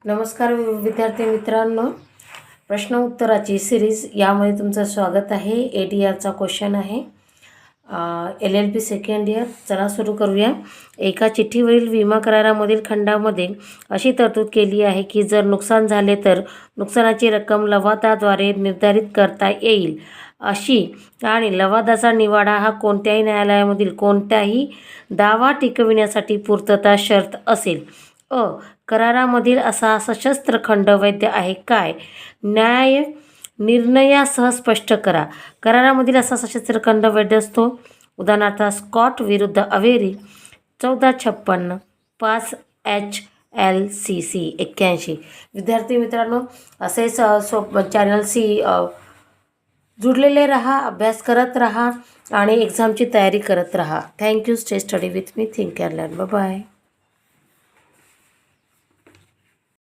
नमस्कार विद्यार्थी मित्रांनो, प्रश्न उत्तराची सिरीज यामध्ये तुमचं स्वागत आहे। ADRचा क्वेश्चन आहे LLB सेकंड इयर। चला सुरू करूया। एका चिठ्ठीवरील विमा करारामधील खंडामध्ये अशी तरतूद केली आहे की जर नुकसान झाले तर नुकसानाची रक्कम लवादाद्वारे निर्धारित करता येईल अशी, आणि लवादाचा निवाडा हा कोणत्याही न्यायालयामधील कोणत्याही दावा टिकविण्यासाठी पूर्तता शर्त असेल। करारामधील असा सशस्त्र खंड वैध आहे काय? न्याय निर्णयासह स्पष्ट करा। करारामधील असा सशस्त्र खंड वैध असतो। उदाहरणार्थ स्कॉट विरुद्ध अवेरी 1456 5 HLCC 81। विद्यार्थी मित्रांनो, असेच चॅनलशी जुडलेले रहा, अभ्यास करत रहा आणि एक्झामची तयारी करत रहा। Thank you. Stay study with me, think and learn. Bye bye.